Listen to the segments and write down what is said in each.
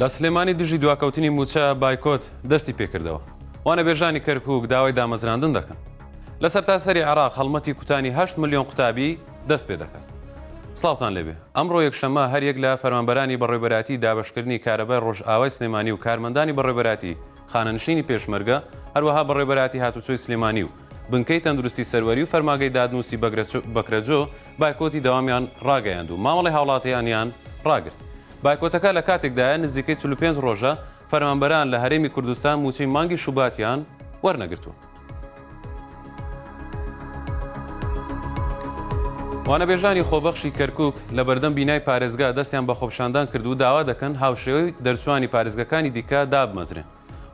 لە سلێمانی دژی دواکەوتنی موچە بایکۆت دەستی پێکردەوە. وانە بێژانی کەرکووک داوای دامەزراندن دەکەن. لە سەرتاسەری عێراق هەڵمەتی کوتانی 8 ملیۆن قوتابی دەست پێ دەکەن. سڵاوتان لێبێ. ئەمڕۆ یەکشەممە هەر یەک لە فەرمانبەرانی بەڕێوەبەراتی دابەشکردنی کارەبای ڕۆژئاوای سلێمانی و کارمەندانی بەڕێوەبەراتی خانەنشینی پێشمەرگە هەروەها بەڕێوەبەراتی هاتوچۆی سلێمانی و بنکەی تەندروستی سەروەری و فەرماگەی دادنووسی بەکرەجۆ بایکۆتی داوامیان ڕاگەیاند و مامەڵی هاوڵاتیانیان ڕاگرت. بایکۆتەکە لە کاتێکدایە نزیکەی 45 ڕۆژە فەرمانبەران لە هەرێمی کوردستان موچەی مانگی شوباتیان وەرنەگرتووە. وانەبێژانی خۆبەخشی کەرکووک لە بەردەم بینای پارێزگا دەستیان بە خۆپشاندان کرد و داوا دەکەن هاوشێوەی دەرچوانی پارێزگەکانی دیکە دابمەزرێن.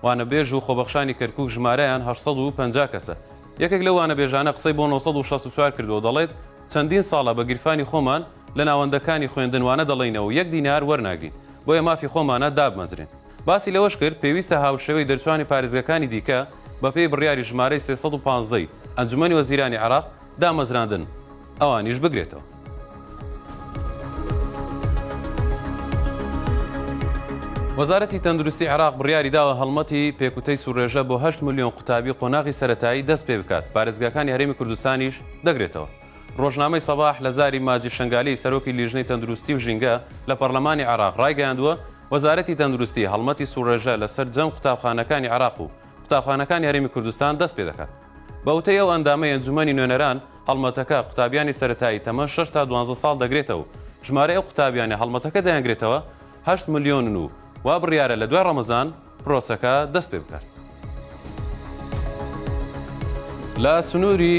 وانەبێژ و خۆبەخشانی کەرکووک ژمارەیان 850 کەسە. یەکێک لەو وانەبێژانە قسەی بۆ 964 کردەوە دەڵێت چەندین ساڵە بە گیرفانی خۆمان لە ناوەندەکانی خوێندنوانە دەڵێنەوە 1 دینار وەرناگرین بۆیە مافی خۆمانە دابمەزرێن. باسی لەوەش کرد پێویستە هاوشێوەی دەرچوانی پارێزگەکانی دیکە بە پێی بڕیاری ژمارەی 315 ئەنجومەنی وەزیرانی عێراق دامەزراندن ئەوانیش بگرێتەوە. وەزارەتی تەندروستی عێراق بڕیاری داوە هەڵمەتی پێکوتەی سوڕێژە بۆ 8 ملیۆن قوتابی قۆناغی سەرەتایی دەست پێ بکات. پارێزگاکانی هەرێمی کوردستانیش دەگرێتەوە. ڕۆژنامەی سەباح لە زاری ماجی شنگالی سەرۆکی لیژنەی تەندروستی و ژینگە لە پەرلەمانی عێراق ڕایگەیاندووە وەزارەتی تەندروستی هەڵمەتی سوڕێژە لەسەر جەم قوتابخانەکانی عێراق و قوتابخانەکانی هەرێمی کوردستان دەست پێ دەکات. بە وتەی ئەو ئەندامەی ئەنجومەنی نوێنەران هەڵمەتەکە قوتابیانی سەرەتایی تەمەن 6 تا 12 ساڵ دەگرێتەوە و ژمارەی ئەو قوتابیانی هەڵمەتەکە دەیانگرێتەوە 8 ملیۆن و وا بڕیارە لە دوای ڕەمەزان پرۆسەکە دەست پێ بکات. لە سنووری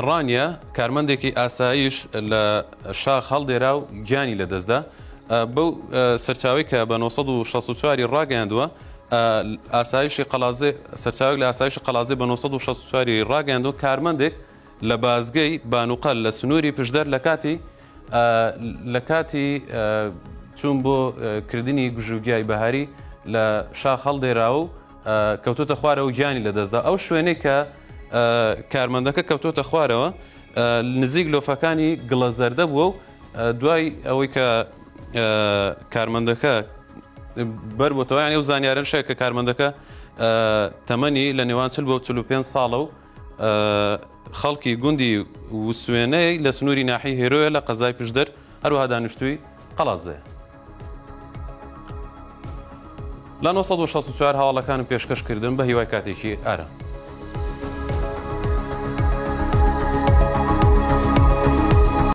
ڕانیە کارمەندێکی ئاسایش لە شاخ هەڵدێرا و گیانی لەدەستدا بەو سەرچاوی کە بە 964 ڕاگەیاندووە ئاسایشی قەڵازێ سەرچاوێک لە ئاسایشی قەڵازێ بە 964 ڕاگەیاندووە کارمەندێک لە بازگەی بانوقەل لە سنووری پشدەر لە کاتی چوون بۆ کردنی گژوگیای بەهاری لە شاخ هەڵدێراوە و کەوتۆتە خوارەوە گیانی لەدەستدا. ئەو شوێنەی کە کارمەندەکە کەوتۆتە خوارەوە نزیک لۆفەکانی گڵە زەردە بووە و دوای ئەوەی کە کارمەندەکە بەربووتەوە یانی ئەو زانیارن شەیە کە کارمەندەکە تەمەنی لە نێوان 40 بۆ 45 ساڵە و خەڵکی گوندی وسوێنەی لە سنووری ناحی هێرۆیە لە قەزای پشدەر هەروەها دانیشتووی قەڵازەیە. لە 964 هەواڵەکانم پێشکەشکردن بە هیوای کاتێکی ئارە.